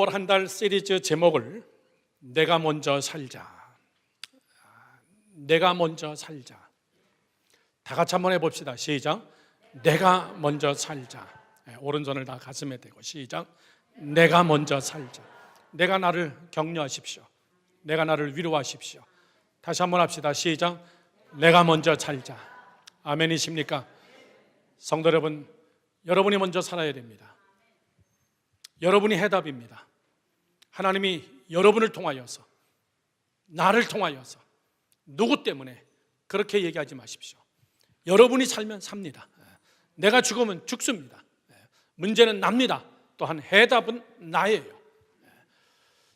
6월 한 달 시리즈 제목을 내가 먼저 살자. 내가 먼저 살자. 다 같이 한번 해봅시다. 시작. 내가 먼저 살자. 오른손을 다 가슴에 대고 시작. 내가 먼저 살자. 내가 나를 격려하십시오. 내가 나를 위로하십시오. 다시 한번 합시다. 시작. 내가 먼저 살자. 아멘이십니까? 성도 여러분, 여러분이 먼저 살아야 됩니다. 여러분이 해답입니다. 하나님이 여러분을 통하여서, 나를 통하여서, 누구 때문에 그렇게 얘기하지 마십시오. 여러분이 살면 삽니다. 내가 죽으면 죽습니다. 문제는 납니다. 또한 해답은 나예요.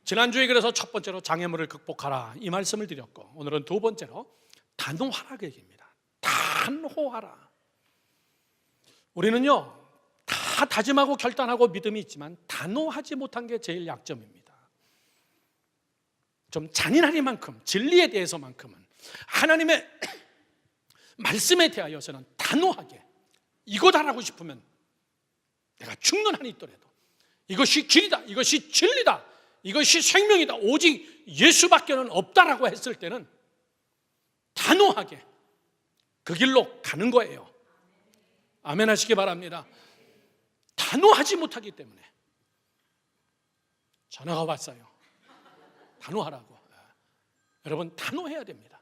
지난주에 그래서 첫 번째로 장애물을 극복하라 이 말씀을 드렸고, 오늘은 두 번째로 단호하라 그 얘기입니다. 단호하라. 우리는요 다 다짐하고 결단하고 믿음이 있지만 단호하지 못한 게 제일 약점입니다. 좀 잔인하리만큼, 진리에 대해서만큼은, 하나님의 말씀에 대하여서는 단호하게 이거다라고 싶으면 내가 죽는 한이 있더라도 이것이 길이다, 이것이 진리다, 이것이 생명이다, 오직 예수밖에는 없다라고 했을 때는 단호하게 그 길로 가는 거예요. 아멘 하시기 바랍니다. 단호하지 못하기 때문에 전화가 왔어요. 단호하라고. 여러분 단호해야 됩니다.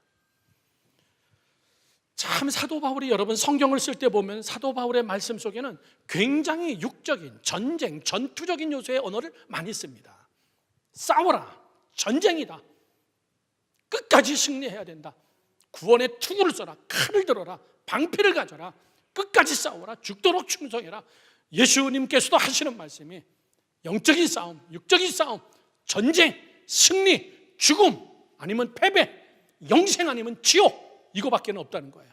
참 사도 바울이 여러분 성경을 쓸 때 보면 사도 바울의 말씀 속에는 굉장히 육적인 전쟁, 전투적인 요소의 언어를 많이 씁니다. 싸워라, 전쟁이다, 끝까지 승리해야 된다, 구원의 투구를 써라, 칼을 들어라, 방패를 가져라, 끝까지 싸워라, 죽도록 충성해라. 예수님께서도 하시는 말씀이 영적인 싸움, 육적인 싸움, 전쟁, 승리, 죽음 아니면 패배, 영생 아니면 지옥, 이거밖에 없다는 거예요.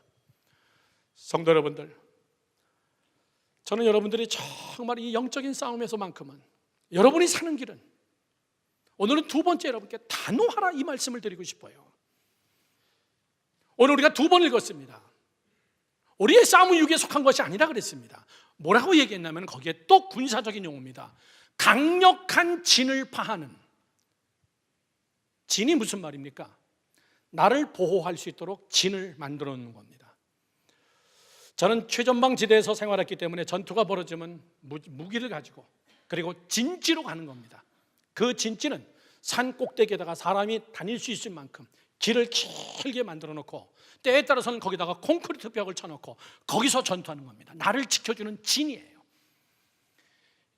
성도 여러분들, 저는 여러분들이 정말 이 영적인 싸움에서만큼은 여러분이 사는 길은, 오늘은 두 번째 여러분께 단호하라 이 말씀을 드리고 싶어요. 오늘 우리가 두 번 읽었습니다. 우리의 싸움은 육에 속한 것이 아니라 그랬습니다. 뭐라고 얘기했냐면 거기에 또 군사적인 용어입니다. 강력한 진을 파하는. 진이 무슨 말입니까? 나를 보호할 수 있도록 진을 만들어 놓는 겁니다. 저는 최전방 지대에서 생활했기 때문에 전투가 벌어지면 무기를 가지고, 그리고 진지로 가는 겁니다. 그 진지는 산 꼭대기에다가 사람이 다닐 수 있을 만큼 길을 길게 만들어 놓고, 때에 따라서는 거기다가 콘크리트 벽을 쳐놓고 거기서 전투하는 겁니다. 나를 지켜주는 진이에요.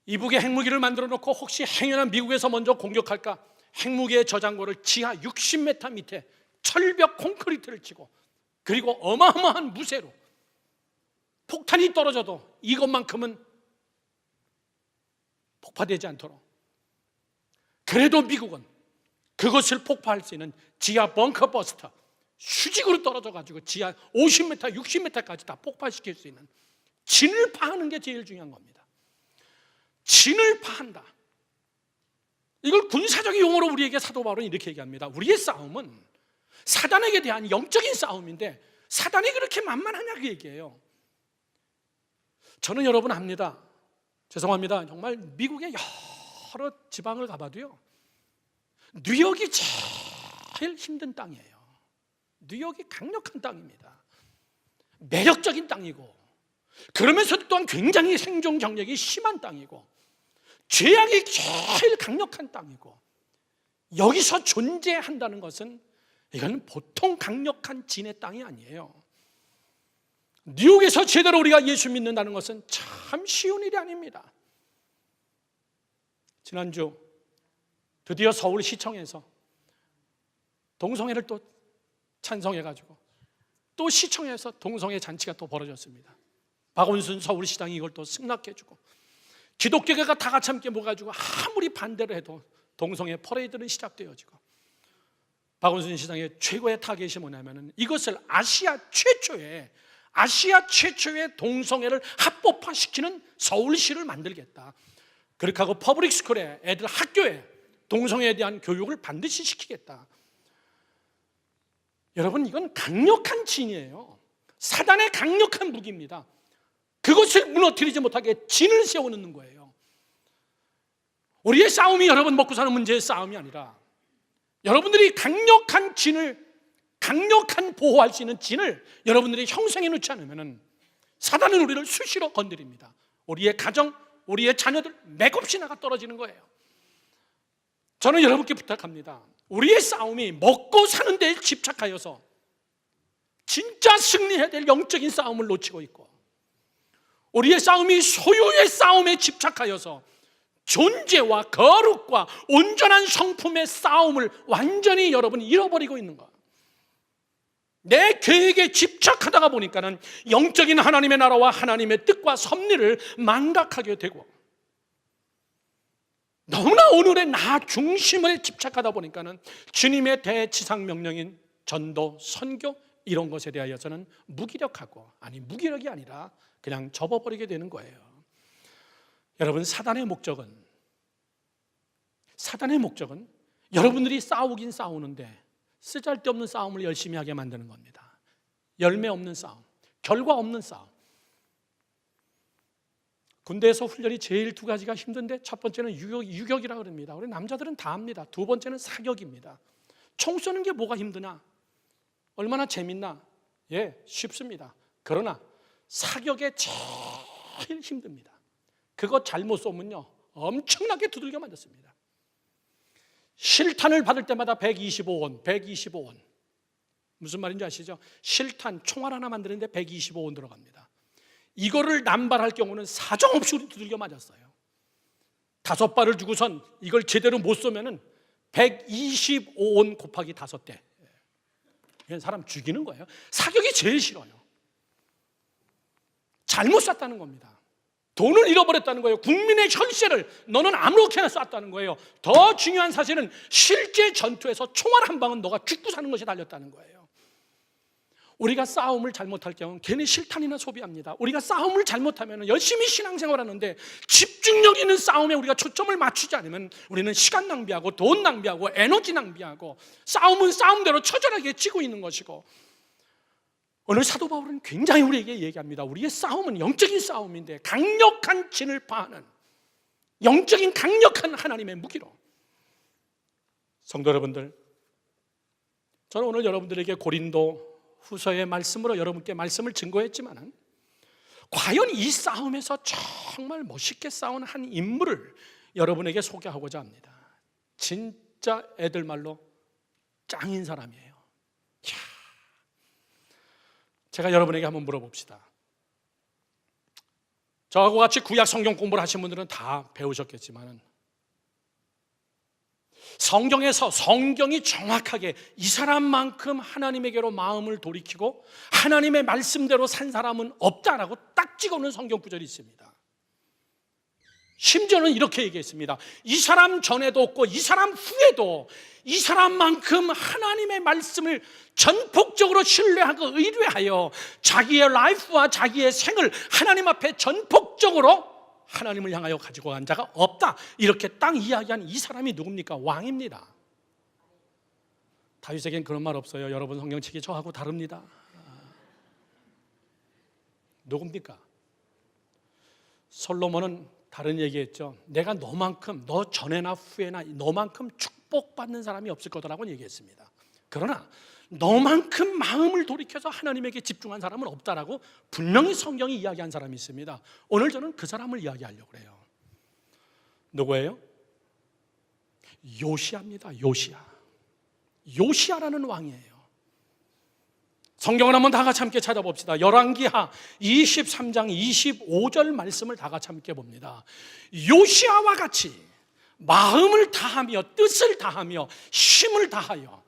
이북에 핵무기를 만들어 놓고 혹시 행여나 미국에서 먼저 공격할까, 핵무기의 저장고를 지하 60m 밑에 철벽 콘크리트를 치고, 그리고 어마어마한 무쇠로 폭탄이 떨어져도 이것만큼은 폭파되지 않도록, 그래도 미국은 그것을 폭파할 수 있는 지하 벙커 버스터, 수직으로 떨어져 가지고 지하 50m, 60m까지 다 폭파시킬 수 있는 진을 파하는 게 제일 중요한 겁니다. 진을 파한다. 이걸 군사적인 용어로 우리에게 사도 바울은 이렇게 얘기합니다. 우리의 싸움은 사단에게 대한 영적인 싸움인데 사단이 그렇게 만만하냐 그 얘기예요. 저는 여러분 압니다. 죄송합니다. 정말 미국의 여러 지방을 가봐도요, 뉴욕이 제일 힘든 땅이에요. 뉴욕이 강력한 땅입니다. 매력적인 땅이고, 그러면서도 또한 굉장히 생존 경력이 심한 땅이고, 죄악이 제일 강력한 땅이고, 여기서 존재한다는 것은 이건 보통 강력한 진의 땅이 아니에요. 뉴욕에서 제대로 우리가 예수 믿는다는 것은 참 쉬운 일이 아닙니다. 지난주 드디어 서울시청에서 동성애를 또 찬성해가지고 또 시청에서 동성애 잔치가 또 벌어졌습니다. 박원순 서울시장이 이걸 또 승낙해주고, 기독교계가 다 같이 함께 모아가지고 아무리 반대를 해도 동성애 퍼레이드는 시작되어지고, 박원순 시장의 최고의 타겟이 뭐냐면 이것을 아시아 최초의 동성애를 합법화시키는 서울시를 만들겠다. 그렇게 하고 퍼블릭 스쿨에, 애들 학교에 동성애에 대한 교육을 반드시 시키겠다. 여러분, 이건 강력한 진이에요. 사단의 강력한 무기입니다. 그것을 무너뜨리지 못하게 진을 세워놓는 거예요. 우리의 싸움이 여러분 먹고 사는 문제의 싸움이 아니라 여러분들이 강력한 보호할 수 있는 진을 여러분들이 형성해 놓지 않으면 사단은 우리를 수시로 건드립니다. 우리의 가정, 우리의 자녀들 맥없이 나가 떨어지는 거예요. 저는 여러분께 부탁합니다. 우리의 싸움이 먹고 사는 데에 집착하여서 진짜 승리해야 될 영적인 싸움을 놓치고 있고, 우리의 싸움이 소유의 싸움에 집착하여서 존재와 거룩과 온전한 성품의 싸움을 완전히 여러분이 잃어버리고 있는 것. 내 계획에 집착하다가 보니까는 영적인 하나님의 나라와 하나님의 뜻과 섭리를 망각하게 되고, 너무나 오늘의 나 중심에 집착하다 보니까는 주님의 대지상 명령인 전도, 선교 이런 것에 대하여서는 무기력하고, 아니 무기력이 아니라 그냥 접어버리게 되는 거예요. 여러분, 사단의 목적은 여러분들이 싸우긴 싸우는데 쓰잘데없는 싸움을 열심히 하게 만드는 겁니다. 열매 없는 싸움, 결과 없는 싸움. 군대에서 훈련이 제일 두 가지가 힘든데, 첫 번째는 유격이라고 그럽니다. 우리 남자들은 다 합니다. 두 번째는 사격입니다. 총 쏘는 게 뭐가 힘드나? 얼마나 재밌나? 예, 쉽습니다. 그러나 사격에 제일 힘듭니다. 그거 잘못 쏘면요 엄청나게 두들겨 맞았습니다. 실탄을 받을 때마다 125원. 무슨 말인지 아시죠? 실탄, 총알 하나 만드는데 125원 들어갑니다. 이거를 남발할 경우는 사정없이 우리 두들겨 맞았어요. 5발을 주고선 이걸 제대로 못 쏘면은 125원 곱하기 5대. 사람 죽이는 거예요. 사격이 제일 싫어요. 잘못 쐈다는 겁니다. 돈을 잃어버렸다는 거예요. 국민의 혈세를 너는 아무렇게나 쐈다는 거예요. 더 중요한 사실은 실제 전투에서 총알 한 방은 너가 죽고 사는 것이 달렸다는 거예요. 우리가 싸움을 잘못할 경우는 괜히 실탄이나 소비합니다. 우리가 싸움을 잘못하면 열심히 신앙생활하는데 집중력 있는 싸움에 우리가 초점을 맞추지 않으면 우리는 시간 낭비하고 돈 낭비하고 에너지 낭비하고, 싸움은 싸움대로 처절하게 지고 있는 것이고, 오늘 사도 바울은 굉장히 우리에게 얘기합니다. 우리의 싸움은 영적인 싸움인데 강력한 진을 파하는 영적인 강력한 하나님의 무기로. 성도 여러분들, 저는 오늘 여러분들에게 고린도 후서의 말씀으로 여러분께 말씀을 증거했지만, 과연 이 싸움에서 정말 멋있게 싸운 한 인물을 여러분에게 소개하고자 합니다. 진짜 애들 말로 짱인 사람이에요. 제가 여러분에게 한번 물어봅시다. 저하고 같이 구약 성경 공부를 하신 분들은 다 배우셨겠지만, 성경에서 성경이 정확하게 이 사람만큼 하나님에게로 마음을 돌이키고 하나님의 말씀대로 산 사람은 없다라고 딱 찍어놓은 성경 구절이 있습니다. 심지어는 이렇게 얘기했습니다. 이 사람 전에도 없고 이 사람 후에도 이 사람만큼 하나님의 말씀을 전폭적으로 신뢰하고 의뢰하여 자기의 라이프와 자기의 생을 하나님 앞에 전폭적으로 하나님을 향하여 가지고 간 자가 없다. 이렇게 딱 이야기한 이 사람이 누굽니까? 왕입니다. 다윗에겐 그런 말 없어요. 여러분 성경책이 저하고 다릅니다. 누굽니까? 솔로몬은 다른 얘기했죠. 내가 너만큼, 너 전에나 후에나 너만큼 축복받는 사람이 없을 거다라고 얘기했습니다. 그러나 너만큼 마음을 돌이켜서 하나님에게 집중한 사람은 없다라고 분명히 성경이 이야기한 사람이 있습니다. 오늘 저는 그 사람을 이야기하려고 해요. 누구예요? 요시아입니다. 요시아라는 왕이에요. 성경을 한번 다 같이 함께 찾아봅시다. 열왕기하 23장 25절 말씀을 다 같이 함께 봅니다. 요시아와 같이 마음을 다하며 뜻을 다하며 힘을 다하여,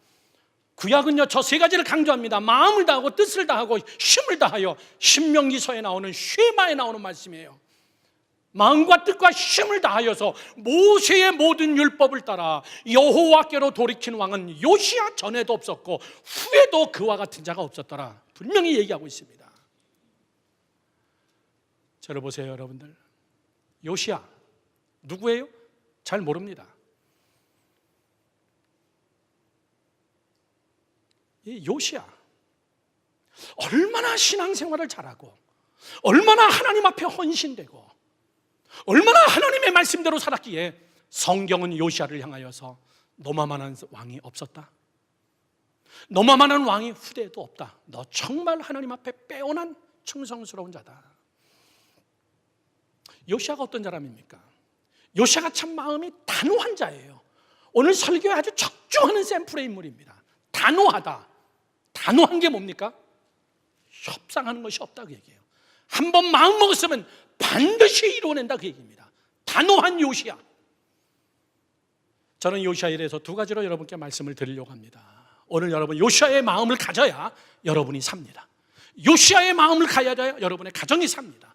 구약은요 저 세 가지를 강조합니다. 마음을 다하고 뜻을 다하고 힘을 다하여, 신명기서에 나오는 쉐마에 나오는 말씀이에요. 마음과 뜻과 힘을 다하여서 모세의 모든 율법을 따라 여호와께로 돌이킨 왕은 요시아 전에도 없었고 후에도 그와 같은 자가 없었더라. 분명히 얘기하고 있습니다. 저를 보세요 여러분들. 요시아 누구예요? 잘 모릅니다. 이 요시아 얼마나 신앙생활을 잘하고 얼마나 하나님 앞에 헌신되고 얼마나 하나님의 말씀대로 살았기에 성경은 요시야를 향하여서 너만한 왕이 없었다, 너만한 왕이 후대에도 없다, 너 정말 하나님 앞에 빼어난 충성스러운 자다. 요시야가 어떤 사람입니까? 요시야가 참 마음이 단호한 자예요. 오늘 설교에 아주 적중하는 샘플의 인물입니다. 단호하다. 단호한 게 뭡니까? 협상하는 것이 없다 그 얘기예요. 한번 마음 먹었으면 반드시 이루어낸다 그 얘기입니다. 단호한 요시야. 저는 요시야에 대해서 두 가지로 여러분께 말씀을 드리려고 합니다. 오늘 여러분 요시야의 마음을 가져야 여러분이 삽니다. 요시야의 마음을 가져야 여러분의 가정이 삽니다.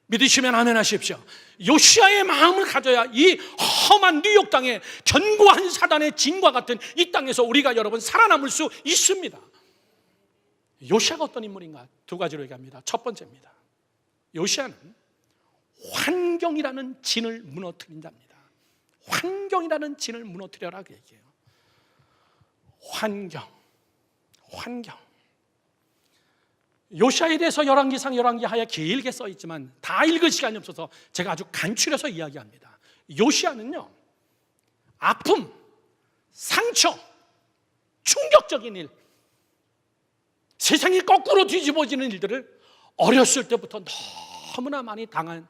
믿으시면 아멘 하십시오. 요시야의 마음을 가져야 이 험한 뉴욕 땅에 견고한 사단의 진과 같은 이 땅에서 우리가 여러분 살아남을 수 있습니다. 요시야가 어떤 인물인가? 두 가지로 얘기합니다. 첫 번째입니다. 요시야는 환경이라는 진을 무너뜨린 자입니다. 환경이라는 진을 무너뜨려라 그 얘기예요. 환경. 요시야에 대해서 열왕기상, 열왕기하에 길게 써 있지만 다 읽을 시간이 없어서 제가 아주 간추려서 이야기합니다. 요시야는요, 아픔, 상처, 충격적인 일, 세상이 거꾸로 뒤집어지는 일들을 어렸을 때부터 너무나 많이 당한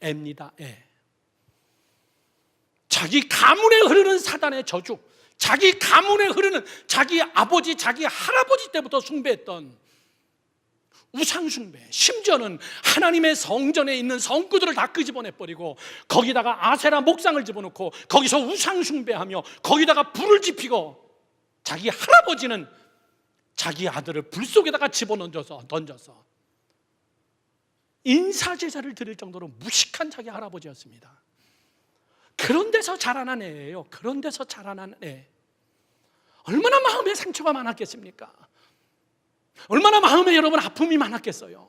애입니다. 애. 자기 가문에 흐르는 사단의 저주, 자기 가문에 흐르는 자기 아버지, 자기 할아버지 때부터 숭배했던 우상숭배, 심지어는 하나님의 성전에 있는 성구들을 다 끄집어내버리고 거기다가 아세라 목상을 집어넣고 거기서 우상숭배하며 거기다가 불을 지피고 자기 할아버지는 자기 아들을 불 속에다가 집어넣어서 던져서 인사제사를 드릴 정도로 무식한 자기 할아버지였습니다. 그런 데서 자라난 애예요. 그런 데서 자라난 애. 얼마나 마음에 상처가 많았겠습니까? 얼마나 마음에 여러분 아픔이 많았겠어요.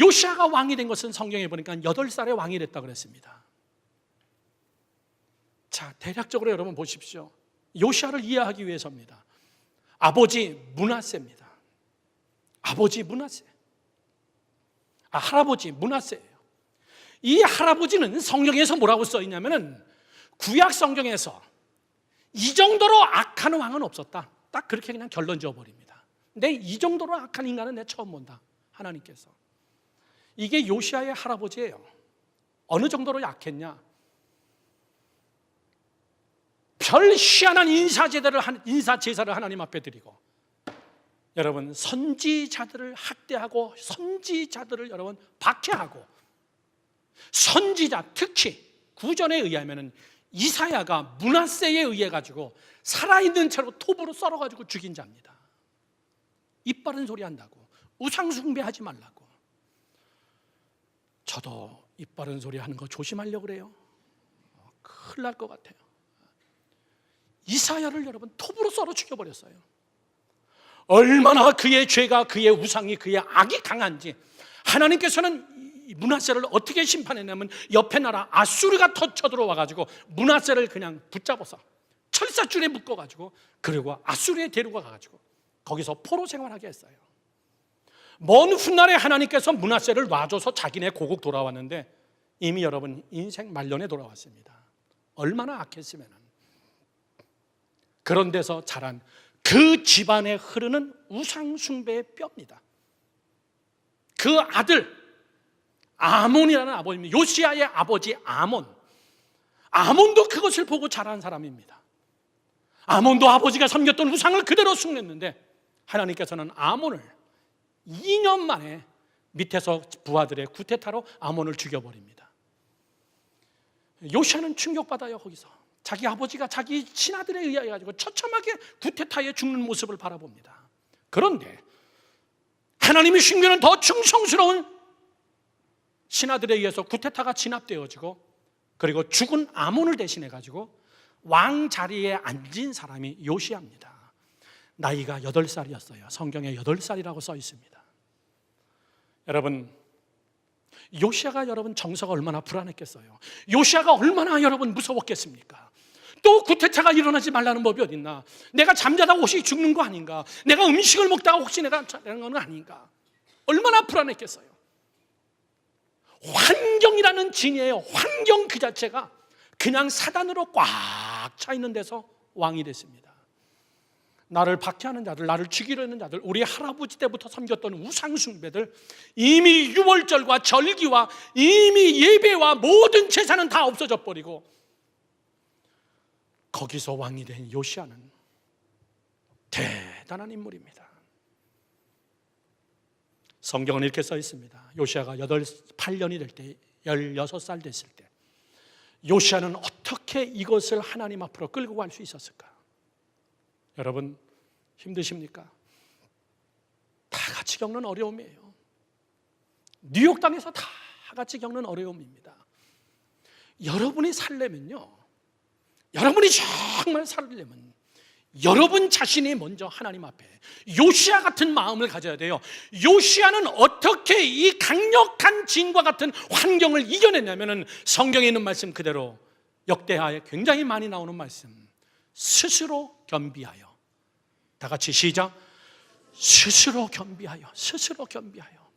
요시야가 왕이 된 것은 성경에 보니까 8살에 왕이 됐다고 그랬습니다. 자, 대략적으로 여러분 보십시오. 요시야를 이해하기 위해서입니다. 아버지 므낫세입니다. 아버지 므낫세. 할아버지 므낫세예요. 이 할아버지는 성경에서 뭐라고 써 있냐면은 구약 성경에서 이 정도로 악한 왕은 없었다. 딱 그렇게 그냥 결론 지어버립니다. 근데 이 정도로 악한 인간은 내가 처음 본다. 하나님께서. 이게 요시야의 할아버지예요. 어느 정도로 약했냐? 별 희한한 인사제사를 하나님 앞에 드리고, 여러분 선지자들을 학대하고 선지자들을 여러분 박해하고, 선지자 특히 구전에 의하면은 이사야가 므낫세에 의해 가지고 살아있는 채로 톱으로 썰어 가지고 죽인 자입니다. 입 바른 소리 한다고, 우상 숭배하지 말라고. 저도 입 바른 소리 하는 거 조심하려고 그래요. 큰일 날 것 같아요. 이사야를 여러분 톱으로 썰어 죽여버렸어요. 얼마나 그의 죄가, 그의 우상이, 그의 악이 강한지 하나님께서는 므낫세를 어떻게 심판했냐면 옆에 나라 아수르가 쳐들어와 가지고 므낫세를 그냥 붙잡아서 철사줄에 묶어 가지고 그리고 아수르에 데려가 가지고 거기서 포로 생활하게 했어요. 먼 훗날에 하나님께서 므낫세를 놔줘서 자기네 고국 돌아왔는데 이미 여러분 인생 말년에 돌아왔습니다. 얼마나 악했으면. 그런 데서 자란 그 집안에 흐르는 우상숭배의 뼈입니다. 그 아들 아몬이라는 아버지입니다. 요시야의 아버지 아몬도 그것을 보고 자란 사람입니다. 아몬도 아버지가 섬겼던 우상을 그대로 숭배했는데 하나님께서는 아몬을 2년 만에 밑에서 부하들의 구테타로 아몬을 죽여버립니다. 요시야는 충격받아요. 거기서 자기 아버지가 자기 친아들에 의해 가지고 처참하게 구테타에 죽는 모습을 바라봅니다. 그런데 하나님이 숨기는 더 충성스러운 신하들에 의해서 구테타가 진압되어지고 그리고 죽은 아몬을 대신해 가지고 왕 자리에 앉은 사람이 요시야입니다. 나이가 8살이었어요. 성경에 8살이라고 써 있습니다. 여러분, 요시야가 여러분 정서가 얼마나 불안했겠어요. 요시야가 얼마나 여러분 무서웠겠습니까? 또 구테타가 일어나지 말라는 법이 어딨나? 내가 잠자다가 혹시 죽는 거 아닌가? 내가 음식을 먹다가 혹시 내가 자는 건 아닌가? 얼마나 불안했겠어요. 환경이라는 진이에요. 환경 그 자체가 그냥 사단으로 꽉 차 있는 데서 왕이 됐습니다. 나를 박해하는 자들, 나를 죽이려 하는 자들, 우리 할아버지 때부터 섬겼던 우상숭배들, 이미 유월절과 절기와 이미 예배와 모든 제사는 다 없어져 버리고 거기서 왕이 된 요시야는 대단한 인물입니다. 성경은 이렇게 써 있습니다. 요시야가 8년이 될 때, 16살 됐을 때 요시야는 어떻게 이것을 하나님 앞으로 끌고 갈 수 있었을까? 여러분 힘드십니까? 다 같이 겪는 어려움이에요. 뉴욕 땅에서 다 같이 겪는 어려움입니다. 여러분이 살려면요, 여러분이 정말 살려면 여러분 자신이 먼저 하나님 앞에 요시야 같은 마음을 가져야 돼요. 요시야는 어떻게 이 강력한 진과 같은 환경을 이겨냈냐면 성경에 있는 말씀 그대로 역대하에 굉장히 많이 나오는 말씀, 스스로 겸비하여. 다 같이 시작. 스스로 겸비하여, 스스로 겸비하여.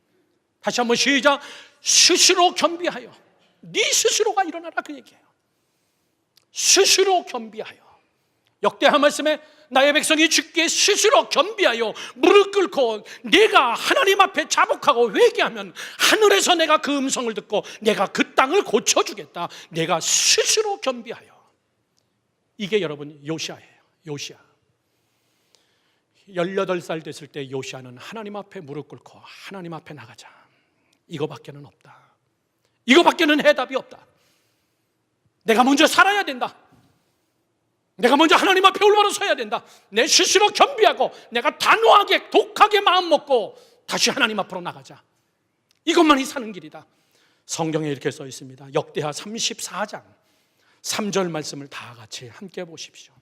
다시 한번 시작. 스스로 겸비하여. 네 스스로가 일어나라 그 얘기예요. 스스로 겸비하여. 역대하 말씀에 나의 백성이 주께 스스로 겸비하여 무릎 꿇고 내가 하나님 앞에 자복하고 회개하면 하늘에서 내가 그 음성을 듣고 내가 그 땅을 고쳐주겠다. 내가 스스로 겸비하여. 이게 여러분 요시야예요. 요시야. 18살 됐을 때 요시야는 하나님 앞에 무릎 꿇고 하나님 앞에 나가자. 이거밖에는 없다. 이거밖에는 해답이 없다. 내가 먼저 살아야 된다. 내가 먼저 하나님 앞에 올바로 서야 된다. 내 스스로 겸비하고 내가 단호하게 독하게 마음 먹고 다시 하나님 앞으로 나가자. 이것만이 사는 길이다. 성경에 이렇게 써 있습니다. 역대하 34장 3절 말씀을 다 같이 함께 보십시오.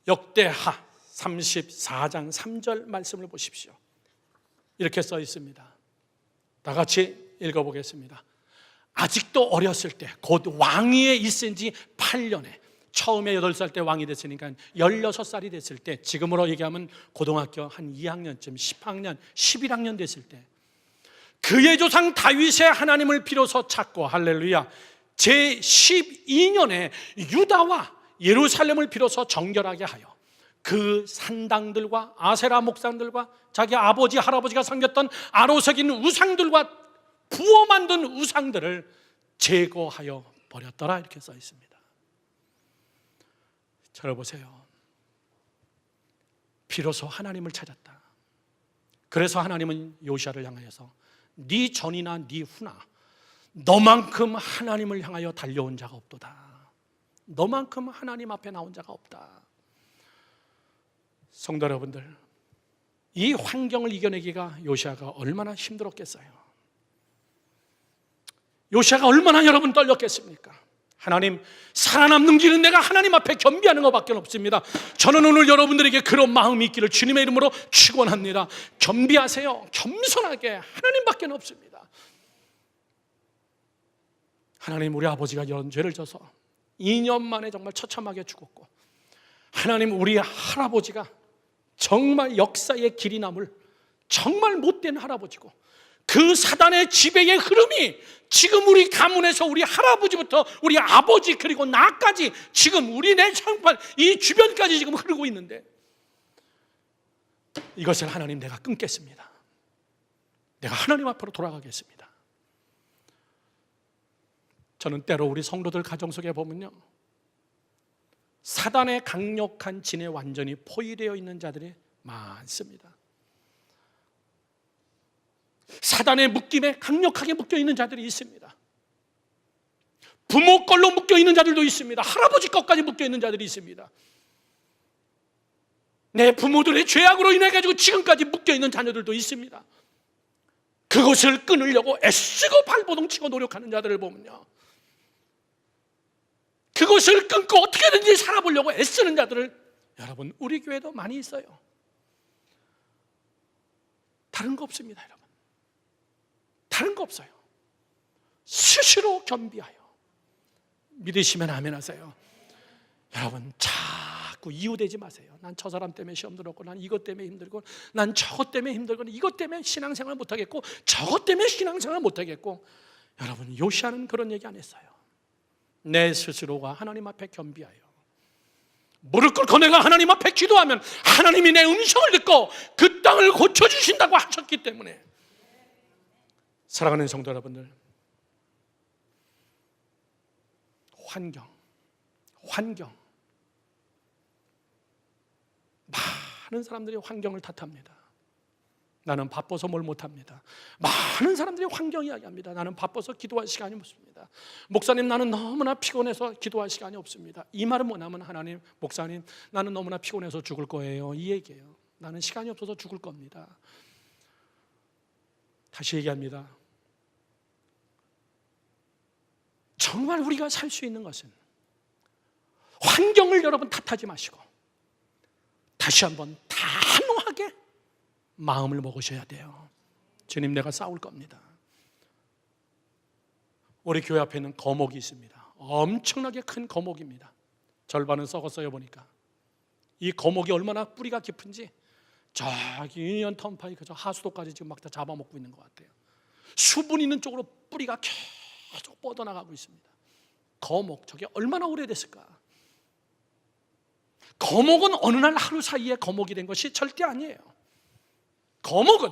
역대하 34장 3절 말씀을 보십시오. 이렇게 써 있습니다. 다 같이 읽어보겠습니다. 아직도 어렸을 때, 곧 왕위에 있은 지 8년에 처음에 8살 때 왕이 됐으니까 16살이 됐을 때, 지금으로 얘기하면 고등학교 한 2학년쯤 10학년, 11학년 됐을 때 그의 조상 다윗의 하나님을 비로소 찾고, 할렐루야, 제12년에 유다와 예루살렘을 비로소 정결하게 하여 그 산당들과 아세라 목상들과 자기 아버지 할아버지가 섬겼던 아로색인 우상들과 부어 만든 우상들을 제거하여 버렸더라. 이렇게 써 있습니다. 들어보세요. 비로소 하나님을 찾았다. 그래서 하나님은 요시야를 향하여서 네 전이나 네 후나 너만큼 하나님을 향하여 달려온 자가 없도다. 너만큼 하나님 앞에 나온 자가 없다. 성도 여러분들, 이 환경을 이겨내기가 요시야가 얼마나 힘들었겠어요. 요시야가 얼마나 여러분 떨렸겠습니까? 하나님, 살아남는 길은 내가 하나님 앞에 겸비하는 것밖에 없습니다. 저는 오늘 여러분들에게 그런 마음이 있기를 주님의 이름으로 축원합니다. 겸비하세요. 겸손하게. 하나님밖에 없습니다. 하나님, 우리 아버지가 이런 죄를 져서 2년 만에 정말 처참하게 죽었고, 하나님, 우리 할아버지가 정말 역사의 길이 남을 정말 못된 할아버지고, 그 사단의 지배의 흐름이 지금 우리 가문에서 우리 할아버지부터 우리 아버지 그리고 나까지 지금 우리 내 상판 이 주변까지 지금 흐르고 있는데, 이것을 하나님 내가 끊겠습니다. 내가 하나님 앞으로 돌아가겠습니다. 저는 때로 우리 성도들 가정 속에 보면요, 사단의 강력한 진에 완전히 포위되어 있는 자들이 많습니다. 사단의 묶임에 강력하게 묶여 있는 자들이 있습니다. 부모 걸로 묶여 있는 자들도 있습니다. 할아버지 것까지 묶여 있는 자들이 있습니다. 내 부모들의 죄악으로 인해 가지고 지금까지 묶여 있는 자녀들도 있습니다. 그것을 끊으려고 애쓰고 발버둥 치고 노력하는 자들을 보면요, 그것을 끊고 어떻게든지 살아보려고 애쓰는 자들을 여러분 우리 교회도 많이 있어요. 다른 거 없습니다. 여러분, 다른 거 없어요. 스스로 겸비하여. 믿으시면 아멘 하세요. 여러분, 자꾸 이유되지 마세요. 난 저 사람 때문에 시험 들었고, 난 이것 때문에 힘들고, 난 저것 때문에 힘들고, 이것 때문에 신앙생활 못하겠고, 저것 때문에 신앙생활 못하겠고. 여러분, 요시야는 그런 얘기 안 했어요. 내 스스로가 하나님 앞에 겸비하여 무릎 꿇고 내가 하나님 앞에 기도하면 하나님이 내 음성을 듣고 그 땅을 고쳐주신다고 하셨기 때문에, 사랑하는 성도 여러분들, 환경 많은 사람들이 환경을 탓합니다. 나는 바빠서 뭘 못합니다. 많은 사람들이 환경 이야기합니다. 나는 바빠서 기도할 시간이 없습니다. 목사님, 나는 너무나 피곤해서 기도할 시간이 없습니다. 이 말은 뭐냐면, 하나님, 목사님, 나는 너무나 피곤해서 죽을 거예요, 이 얘기예요. 나는 시간이 없어서 죽을 겁니다. 다시 얘기합니다. 정말 우리가 살 수 있는 것은 환경을 여러분 탓하지 마시고 다시 한번 단호하게 마음을 먹으셔야 돼요. 주님, 내가 싸울 겁니다. 우리 교회 앞에는 거목이 있습니다. 엄청나게 큰 거목입니다. 절반은 썩었어요. 보니까 이 거목이 얼마나 뿌리가 깊은지 저기 유니언 턴파이크 저 하수도까지 지금 막 다 잡아먹고 있는 것 같아요. 수분 있는 쪽으로 뿌리가 계속 뻗어나가고 있습니다. 거목, 저게 얼마나 오래됐을까? 거목은 어느 날 하루 사이에 거목이 된 것이 절대 아니에요. 거목은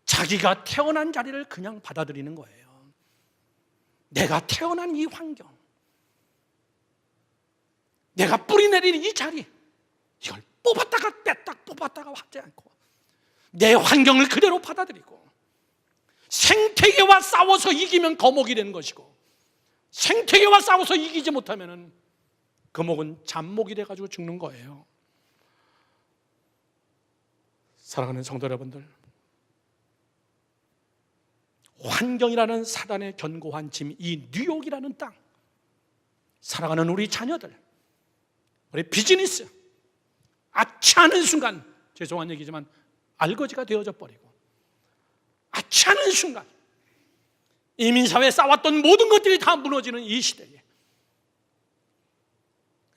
자기가 태어난 자리를 그냥 받아들이는 거예요. 내가 태어난 이 환경, 내가 뿌리 내리는 이 자리, 이걸 뽑았다가 뺐다 뽑았다가 하지 않고 내 환경을 그대로 받아들이고 생태계와 싸워서 이기면 거목이 되는 것이고, 생태계와 싸워서 이기지 못하면 거목은 잡목이 돼가지고 죽는 거예요. 사랑하는 성도 여러분들, 환경이라는 사단의 견고한 짐, 이 뉴욕이라는 땅, 사랑하는 우리 자녀들, 우리 비즈니스, 아차하는 순간, 죄송한 얘기지만 알거지가 되어져 버리고, 아차하는 순간 이민사회에 쌓았던 모든 것들이 다 무너지는 이 시대에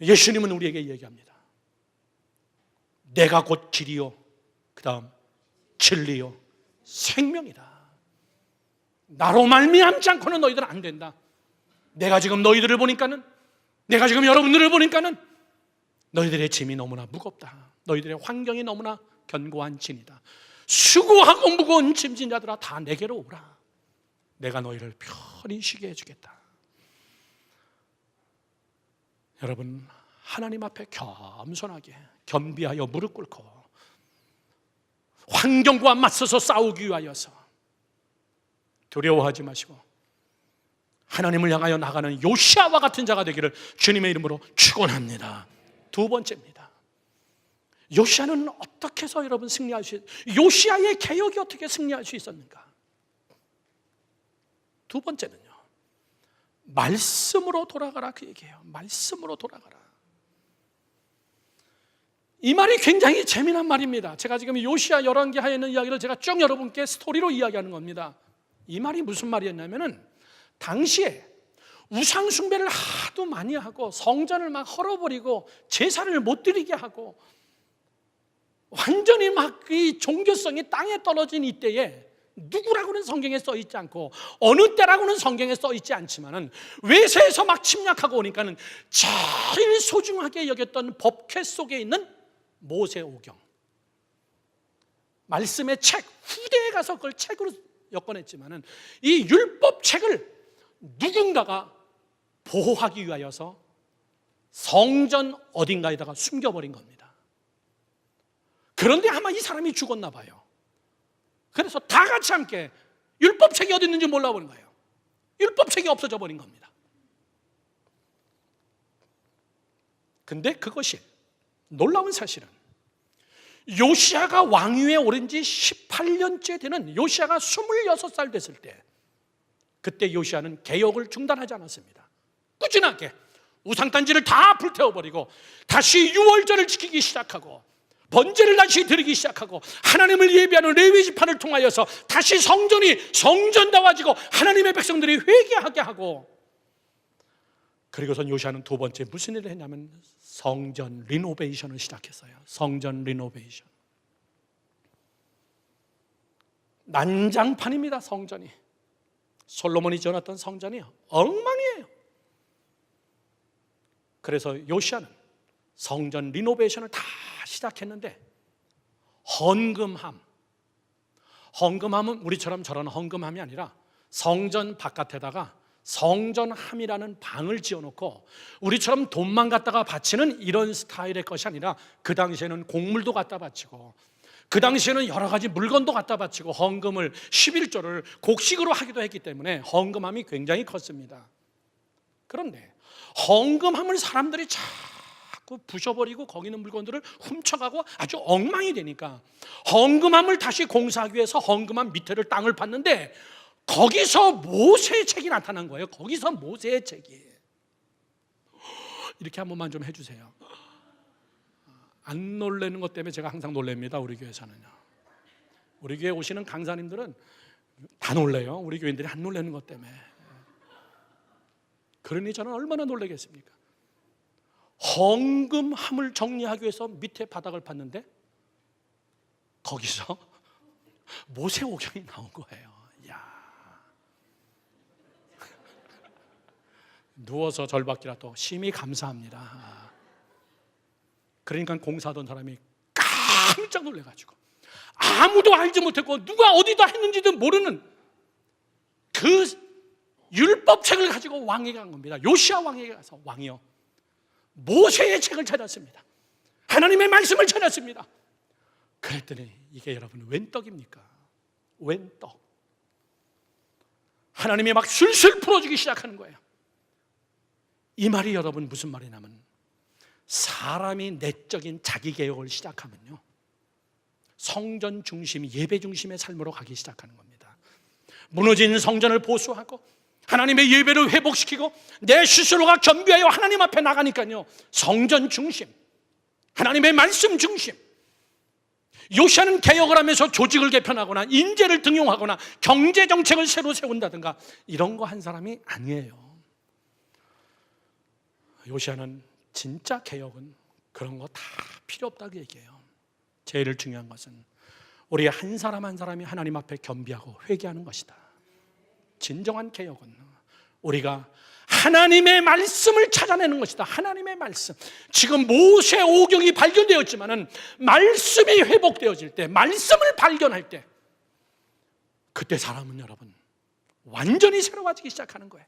예수님은 우리에게 얘기합니다. 내가 곧 길이요, 그 다음 진리요, 생명이다. 나로 말미암지 않고는 너희들은 안 된다. 내가 지금 너희들을 보니까는, 내가 지금 여러분들을 보니까는 너희들의 짐이 너무나 무겁다. 너희들의 환경이 너무나 견고한 짐이다. 수고하고 무거운 짐진 자들아, 다 내게로 오라. 내가 너희를 편히 쉬게 해주겠다. 여러분, 하나님 앞에 겸손하게 겸비하여 무릎 꿇고 환경과 맞서서 싸우기 위하여서 두려워하지 마시고 하나님을 향하여 나가는 요시아와 같은 자가 되기를 주님의 이름으로 축원합니다. 두 번째입니다. 요시아는 어떻게 해서 여러분 승리할 수 요시아의 개혁이 어떻게 승리할 수 있었는가? 두 번째는요, 말씀으로 돌아가라, 그 얘기예요. 말씀으로 돌아가라. 이 말이 굉장히 재미난 말입니다. 제가 지금 요시아 열왕기하에 있는 이야기를 제가 쭉 여러분께 스토리로 이야기하는 겁니다. 이 말이 무슨 말이었냐면은, 당시에 우상 숭배를 하도 많이 하고 성전을 막 헐어버리고 제사를 못 드리게 하고 완전히 막 이 종교성이 땅에 떨어진 이때에 누구라고는 성경에 써 있지 않고 어느 때라고는 성경에 써 있지 않지만은 외세에서 막 침략하고 오니까는 제일 소중하게 여겼던 법궤 속에 있는 모세오경, 말씀의 책, 후대에 가서 그걸 책으로 엮어냈지만은 이 율법책을 누군가가 보호하기 위하여서 성전 어딘가에다가 숨겨버린 겁니다. 그런데 아마 이 사람이 죽었나 봐요. 그래서 다 같이 함께 율법책이 어디 있는지 몰라버린 거예요. 율법책이 없어져 버린 겁니다. 근데 그것이 놀라운 사실은 요시아가 왕위에 오른 지 18년째 되는 요시아가 26살 됐을 때, 그때 요시아는 개혁을 중단하지 않았습니다. 꾸준하게 우상단지를 다 불태워버리고 다시 유월절을 지키기 시작하고 번제를 다시 드리기 시작하고 하나님을 예배하는 레위지파를 통하여서 다시 성전이 성전다워지고 하나님의 백성들이 회개하게 하고, 그리고선 요시아는 두 번째 무슨 일을 했냐면 성전 리노베이션을 시작했어요. 성전 리노베이션. 난장판입니다. 성전이. 솔로몬이 지어놨던 성전이 엉망이에요. 그래서 요시아는 성전 리노베이션을 다 시작했는데 헌금함은 우리처럼 저런 헌금함이 아니라 성전 바깥에다가 성전함이라는 방을 지어놓고 우리처럼 돈만 갖다가 바치는 이런 스타일의 것이 아니라 그 당시에는 곡물도 갖다 바치고 그 당시에는 여러 가지 물건도 갖다 바치고 헌금을 11조를 곡식으로 하기도 했기 때문에 헌금함이 굉장히 컸습니다. 그런데 헌금함을 사람들이 자꾸 부셔버리고 거기 있는 물건들을 훔쳐가고 아주 엉망이 되니까 헌금함을 다시 공사하기 위해서 헌금함 밑에를 땅을 팠는데 거기서 모세의 책이 나타난 거예요. 거기서 모세의 책이. 이렇게 한 번만 좀 해주세요. 안 놀라는 것 때문에 제가 항상 놀랍니다. 우리 교회에서는요. 우리 교회 오시는 강사님들은 다 놀래요. 우리 교인들이 안 놀라는 것 때문에. 그러니 저는 얼마나 놀라겠습니까? 헌금함을 정리하기 위해서 밑에 바닥을 팠는데 거기서 모세오경이 나온 거예요. 야. 누워서 절받기라도 심히 감사합니다. 그러니까 공사하던 사람이 깜짝 놀래가지고 아무도 알지 못했고 누가 어디다 했는지도 모르는 그 율법책을 가지고 왕에게 간 겁니다. 요시아 왕에게 가서 왕이요, 모세의 책을 찾았습니다. 하나님의 말씀을 찾았습니다. 그랬더니 이게 여러분 웬 떡입니까? 웬 떡? 하나님이 막 술술 풀어주기 시작하는 거예요. 이 말이 여러분 무슨 말이냐면 사람이 내적인 자기개혁을 시작하면요 성전 중심, 예배 중심의 삶으로 가기 시작하는 겁니다. 무너진 성전을 보수하고 하나님의 예배를 회복시키고 내 스스로가 겸비하여 하나님 앞에 나가니까요 성전 중심, 하나님의 말씀 중심. 요시아는 개혁을 하면서 조직을 개편하거나 인재를 등용하거나 경제정책을 새로 세운다든가 이런 거 한 사람이 아니에요. 요시아는 진짜 개혁은 그런 거 다 필요 없다고 얘기해요. 제일 중요한 것은 우리 한 사람 한 사람이 하나님 앞에 겸비하고 회개하는 것이다. 진정한 개혁은 우리가 하나님의 말씀을 찾아내는 것이다. 하나님의 말씀. 지금 모세 오경이 발견되었지만은 말씀이 회복되어질 때, 말씀을 발견할 때 그때 사람은 여러분 완전히 새로워지기 시작하는 거예요.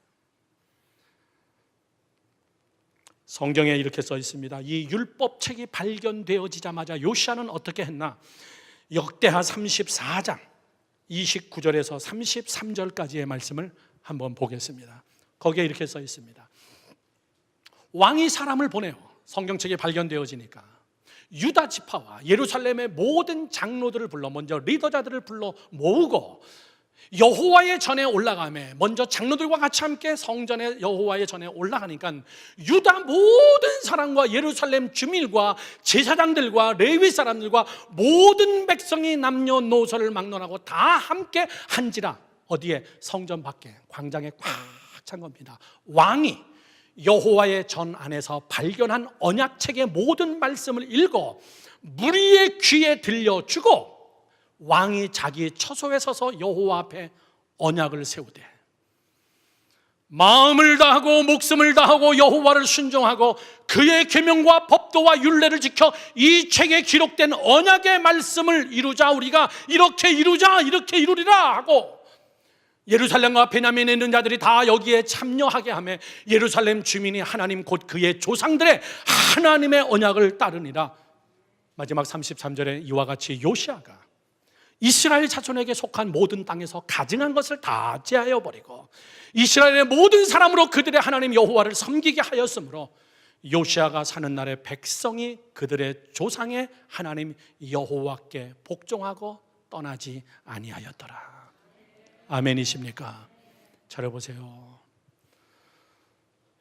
성경에 이렇게 써 있습니다. 이 율법책이 발견되어지자마자 요시아는 어떻게 했나? 역대하 34장 29절에서 33절까지의 말씀을 한번 보겠습니다. 거기에 이렇게 써 있습니다. 왕이 사람을 보내요. 성경책이 발견되어지니까 유다 지파와 예루살렘의 모든 장로들을 불러, 먼저 리더자들을 불러 모으고 여호와의 전에 올라가매, 먼저 장로들과 같이 함께 성전에 여호와의 전에 올라가니까 유다 모든 사람과 예루살렘 주민과 제사장들과 레위 사람들과 모든 백성이 남녀노소를 막론하고 다 함께 한지라. 어디에? 성전 밖에 광장에 꽉 찬 겁니다. 왕이 여호와의 전 안에서 발견한 언약책의 모든 말씀을 읽어 무리의 귀에 들려주고 왕이 자기 처소에 서서 여호와 앞에 언약을 세우되 마음을 다하고 목숨을 다하고 여호와를 순종하고 그의 계명과 법도와 율례를 지켜 이 책에 기록된 언약의 말씀을 이루자. 우리가 이렇게 이루자, 이렇게 이루리라 하고 예루살렘과 베냐민에 있는 자들이 다 여기에 참여하게 하며 예루살렘 주민이 하나님 곧 그의 조상들의 하나님의 언약을 따르니라. 마지막 33절에 이와 같이 요시아가 이스라엘 자손에게 속한 모든 땅에서 가증한 것을 다 제하여 버리고 이스라엘의 모든 사람으로 그들의 하나님 여호와를 섬기게 하였으므로 요시아가 사는 날에 백성이 그들의 조상의 하나님 여호와께 복종하고 떠나지 아니하였더라. 아멘이십니까? 잘해보세요.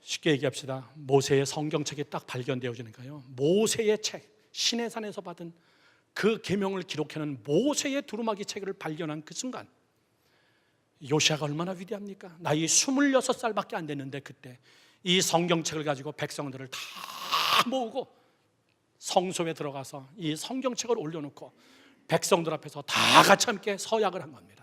쉽게 얘기합시다. 모세의 성경책이 딱 발견되어지니까요 모세의 책, 시내산에서 받은 그 계명을 기록해놓은 모세의 두루마기 책을 발견한 그 순간 요시아가 얼마나 위대합니까? 나이 26살밖에 안 됐는데 그때 이 성경책을 가지고 백성들을 다 모으고 성소에 들어가서 이 성경책을 올려놓고 백성들 앞에서 다 같이 함께 서약을 한 겁니다.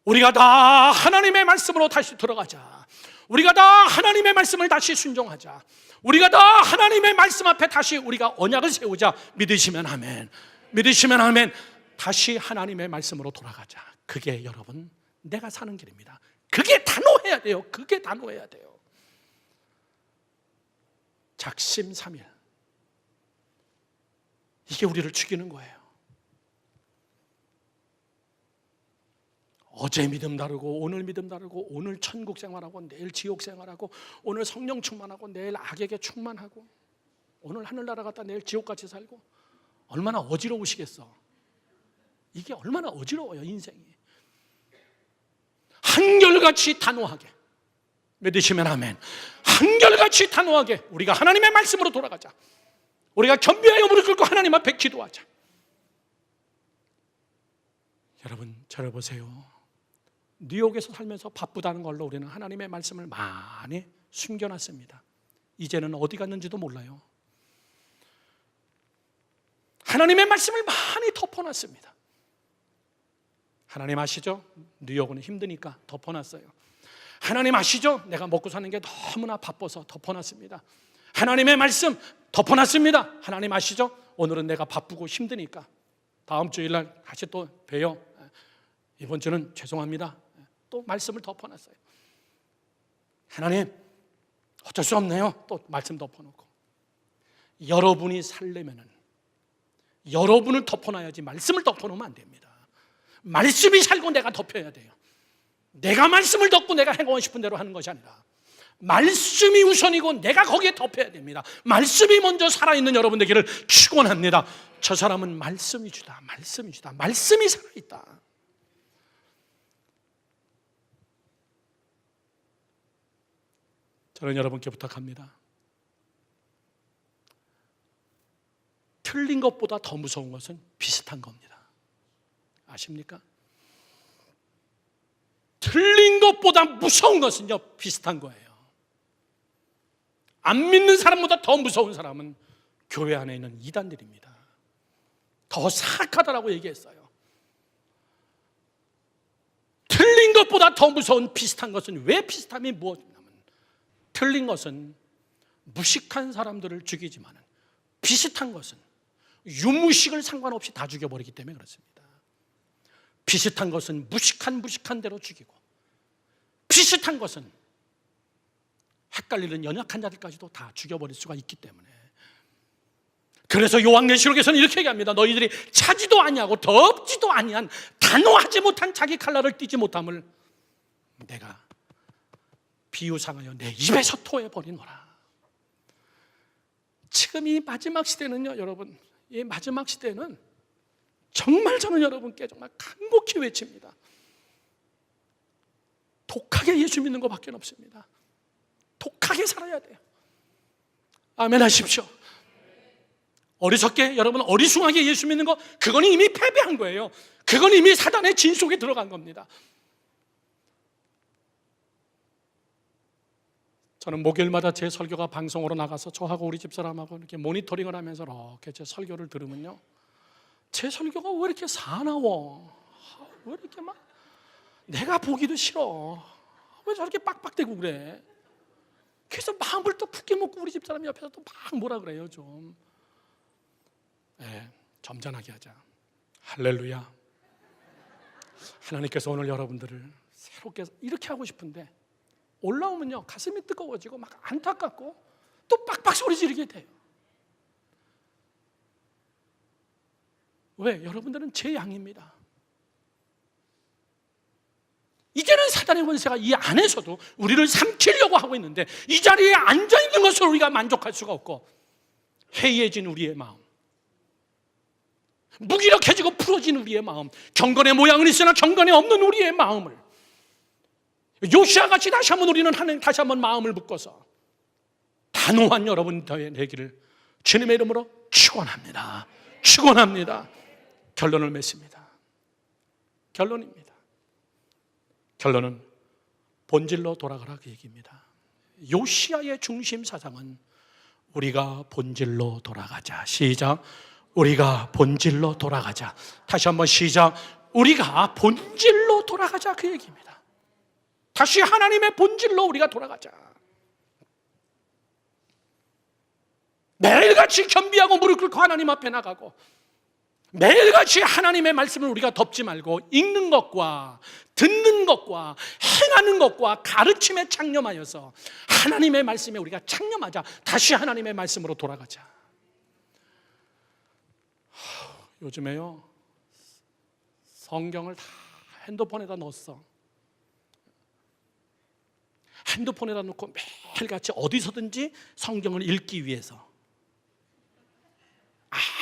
우리가 다 하나님의 말씀으로 다시 들어가자. 우리가 다 하나님의 말씀을 다시 순종하자. 우리가 다 하나님의 말씀 앞에 다시 우리가 언약을 세우자. 믿으시면 아멘. 믿으시면 아멘. 다시 하나님의 말씀으로 돌아가자. 그게 여러분 내가 사는 길입니다. 그게 단호해야 돼요. 그게 단호해야 돼요. 작심삼일, 이게 우리를 죽이는 거예요. 어제 믿음 다르고 오늘 믿음 다르고, 오늘 천국 생활하고 내일 지옥 생활하고, 오늘 성령 충만하고 내일 악에게 충만하고, 오늘 하늘나라 갔다 내일 지옥같이 살고, 얼마나 어지러우시겠어. 이게 얼마나 어지러워요, 인생이. 한결같이 단호하게, 믿으시면 아멘. 한결같이 단호하게 우리가 하나님의 말씀으로 돌아가자. 우리가 겸비하여 무릎 꿇고 하나님 앞에 기도하자. 여러분, 저를 보세요. 뉴욕에서 살면서 바쁘다는 걸로 우리는 하나님의 말씀을 많이 숨겨놨습니다. 이제는 어디 갔는지도 몰라요. 하나님의 말씀을 많이 덮어놨습니다. 하나님 아시죠? 뉴욕은 힘드니까 덮어놨어요. 하나님 아시죠? 내가 먹고 사는 게 너무나 바빠서 덮어놨습니다. 하나님의 말씀 덮어놨습니다. 하나님 아시죠? 오늘은 내가 바쁘고 힘드니까 다음 주일날 다시 또 봬요. 이번 주는 죄송합니다. 또 말씀을 덮어놨어요. 하나님 어쩔 수 없네요. 또 말씀 덮어놓고. 여러분이 살려면은 여러분을 덮어놔야지 말씀을 덮어놓으면 안 됩니다. 말씀이 살고 내가 덮여야 돼요. 내가 말씀을 덮고 내가 행하고 싶은 대로 하는 것이 아니라 말씀이 우선이고 내가 거기에 덮여야 됩니다. 말씀이 먼저 살아있는 여러분 되기를 축원합니다. 저 사람은 말씀이 주다, 말씀이 주다, 말씀이 살아있다. 저는 여러분께 부탁합니다. 틀린 것보다 더 무서운 것은 비슷한 겁니다. 아십니까? 틀린 것보다 무서운 것은요, 비슷한 거예요. 안 믿는 사람보다 더 무서운 사람은 교회 안에 있는 이단들입니다. 더 사악하다라고 얘기했어요. 틀린 것보다 더 무서운 비슷한 것은, 왜 비슷함이 무엇이냐면, 틀린 것은 무식한 사람들을 죽이지만 비슷한 것은 유무식을 상관없이 다 죽여버리기 때문에 그렇습니다. 비슷한 것은 무식한 대로 죽이고, 비슷한 것은 헷갈리는 연약한 자들까지도 다 죽여버릴 수가 있기 때문에, 그래서 요한계시록에서는 이렇게 얘기합니다. 너희들이 차지도 아니하고 덥지도 아니한 단호하지 못한 자기 칼날을 띠지 못함을 내가 비유상하여 내 입에서 토해버리노라. 지금 이 마지막 시대는요, 여러분, 이 마지막 시대는 정말 저는 여러분께 정말 간곡히 외칩니다. 독하게 예수 믿는 것밖에 없습니다. 독하게 살아야 돼요. 아멘 하십시오. 어리석게, 여러분 어리숭하게 예수 믿는 거, 그건 이미 패배한 거예요. 그건 이미 사단의 진 속에 들어간 겁니다. 저는 목요일마다 제 설교가 방송으로 나가서 저하고 우리 집사람하고 이렇게 모니터링을 하면서 이렇게 제 설교를 들으면요, 제 설교가 왜 이렇게 사나워? 왜 이렇게 막 내가 보기도 싫어? 왜 저렇게 빡빡대고 그래? 그래서 마음을 또 굳게 먹고 우리 집사람이 옆에서 또 막 뭐라 그래요 좀. 네, 점잖하게 하자. 할렐루야. 하나님께서 오늘 여러분들을 새롭게 이렇게 하고 싶은데, 올라오면요 가슴이 뜨거워지고 막 안타깝고 또 빡빡 소리 지르게 돼요. 왜? 여러분들은 제 양입니다. 이제는 사단의 권세가 이 안에서도 우리를 삼키려고 하고 있는데, 이 자리에 앉아있는 것을 우리가 만족할 수가 없고, 해이해진 우리의 마음, 무기력해지고 풀어진 우리의 마음, 경건의 모양은 있으나 경건이 없는 우리의 마음을 요시아같이 다시 한번 우리는 하나님 다시 한번 마음을 묶어서 단호한 여러분 되기를 주님의 이름으로 축원합니다. 축원합니다. 결론을 맺습니다. 결론입니다. 결론은 본질로 돌아가라, 그 얘기입니다. 요시아의 중심 사상은 우리가 본질로 돌아가자. 시작. 우리가 본질로 돌아가자. 다시 한번 시작. 우리가 본질로 돌아가자, 그 얘기입니다. 다시 하나님의 본질로 우리가 돌아가자. 매일같이 겸비하고 무릎 꿇고 하나님 앞에 나가고, 매일같이 하나님의 말씀을 우리가 덮지 말고 읽는 것과 듣는 것과 행하는 것과 가르침에 창념하여서 하나님의 말씀에 우리가 창념하자. 다시 하나님의 말씀으로 돌아가자. 요즘에요, 성경을 다 핸드폰에다 넣었어. 핸드폰에다 놓고 매일같이 어디서든지 성경을 읽기 위해서,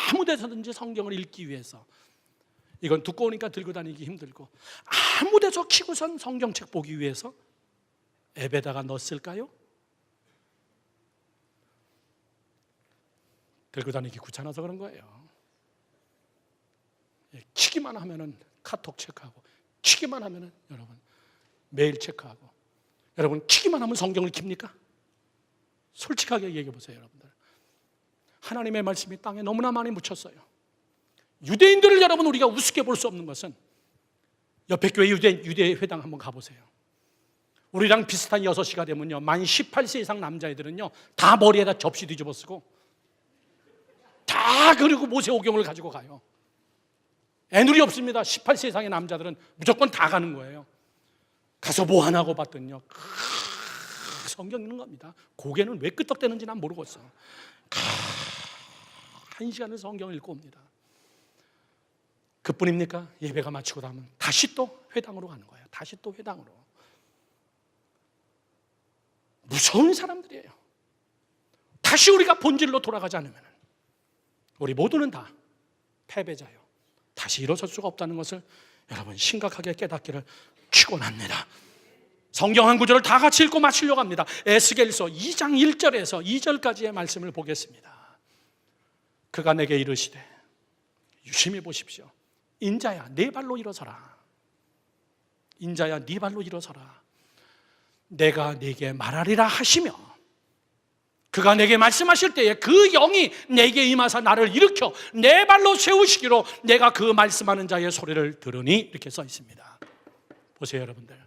아무 데서든지 성경을 읽기 위해서. 이건 두꺼우니까 들고 다니기 힘들고, 아무 데서 키고선 성경책 보기 위해서 앱에다가 넣었을까요? 들고 다니기 귀찮아서 그런 거예요. 키기만 하면은 카톡 체크하고, 키기만 하면은 여러분 메일 체크하고, 여러분 키기만 하면 성경을 킵니까? 솔직하게 얘기해 보세요, 여러분들. 하나님의 말씀이 땅에 너무나 많이 묻혔어요. 유대인들을 여러분 우리가 우습게 볼 수 없는 것은, 옆에 교회 유대 회당 한번 가보세요. 우리랑 비슷한 6시가 되면요, 만 18세 이상 남자애들은요 다 머리에다 접시 뒤집어 쓰고 다 그리고 모세오경을 가지고 가요. 애누리 없습니다. 18세 이상의 남자들은 무조건 다 가는 거예요. 가서 뭐 하나고 봤더니요, 성경 읽는 겁니다. 고개는 왜 끄떡대는지 난 모르겠어. 1시간을 성경을 읽고 옵니다. 그뿐입니까? 예배가 마치고 나면 다시 또 회당으로 가는 거예요. 다시 또 회당으로. 무서운 사람들이에요. 다시 우리가 본질로 돌아가지 않으면 우리 모두는 다 패배자요, 다시 일어설 수가 없다는 것을 여러분 심각하게 깨닫기를 축원합니다. 성경 한 구절을 다 같이 읽고 마치려고 합니다. 에스겔서 2장 1절에서 2절까지의 말씀을 보겠습니다. 그가 내게 이르시되, 유심히 보십시오. 인자야 네 발로 일어서라. 인자야 네 발로 일어서라. 내가 네게 말하리라 하시며, 그가 내게 말씀하실 때에 그 영이 내게 임하사 나를 일으켜 내 발로 세우시기로 내가 그 말씀하는 자의 소리를 들으니, 이렇게 써 있습니다. 보세요, 여러분들.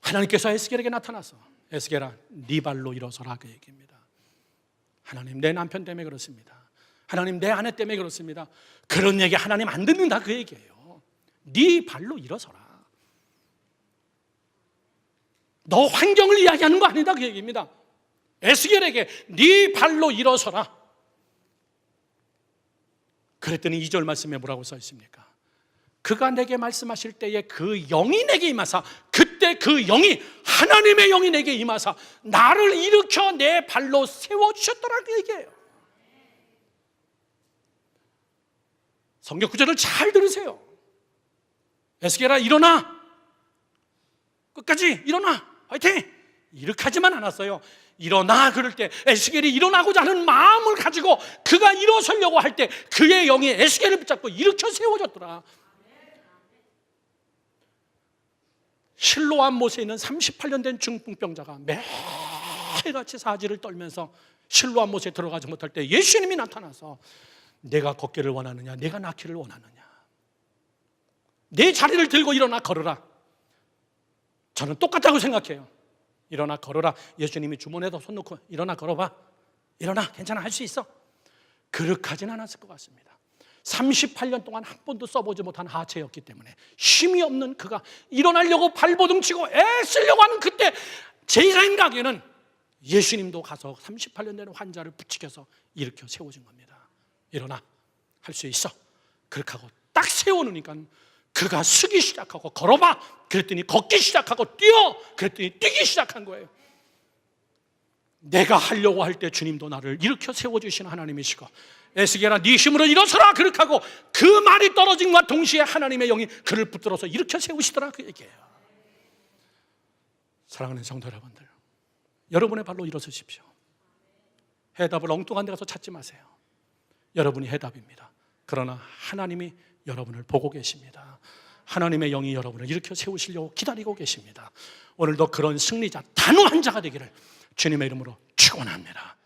하나님께서 에스겔에게 나타나서, 에스겔아 네 발로 일어서라, 그 얘기입니다. 하나님 내 남편 때문에 그렇습니다. 하나님 내 아내 때문에 그렇습니다. 그런 얘기 하나님 안 듣는다, 그 얘기예요. 네 발로 일어서라. 너 환경을 이야기하는 거 아니다, 그 얘기입니다. 에스겔에게 네 발로 일어서라. 그랬더니 2절 말씀에 뭐라고 써 있습니까? 그가 내게 말씀하실 때에 그 영이 내게 임하사, 그때 그 영이, 하나님의 영이 내게 임하사 나를 일으켜 내 발로 세워주셨더라, 그 얘기예요. 성경 구절을 잘 들으세요. 에스겔아 일어나, 끝까지 일어나, 화이팅! 이렇게 하지만 않았어요. 일어나 그럴 때 에스겔이 일어나고자 하는 마음을 가지고 그가 일어서려고 할 때 그의 영이 에스겔을 붙잡고 일으켜 세워줬더라. 실로암 못에 있는 38년 된 중풍병자가 매일같이 사지를 떨면서 실로암 못에 들어가지 못할 때 예수님이 나타나서, 내가 걷기를 원하느냐, 내가 낫기를 원하느냐, 내 자리를 들고 일어나 걸어라. 저는 똑같다고 생각해요. 일어나 걸어라. 예수님이 주머니에다 손 놓고 일어나 걸어봐. 일어나, 괜찮아, 할 수 있어. 그렇게 하진 않았을 것 같습니다. 38년 동안 한 번도 써보지 못한 하체였기 때문에 힘이 없는 그가 일어나려고 발버둥치고 애쓰려고 하는 그때 제 생각에는 예수님도 가서 38년 된 환자를 부추겨서 일으켜 세워준 겁니다. 일어나, 할 수 있어. 그렇게 하고 딱 세워놓으니까 그가 서기 시작하고, 걸어봐 그랬더니 걷기 시작하고, 뛰어 그랬더니 뛰기 시작한 거예요. 내가 하려고 할 때 주님도 나를 일으켜 세워주시는 하나님이시고, 에스겔아 네 힘으로 일어서라 그렇게 하고 그 말이 떨어짐과 동시에 하나님의 영이 그를 붙들어서 일으켜 세우시더라, 그 얘기예요. 사랑하는 성도 여러분들, 여러분의 발로 일어서십시오. 해답을 엉뚱한 데 가서 찾지 마세요. 여러분이 해답입니다. 그러나 하나님이 여러분을 보고 계십니다. 하나님의 영이 여러분을 일으켜 세우시려고 기다리고 계십니다. 오늘도 그런 승리자, 단호한 자가 되기를 주님의 이름으로 축원합니다.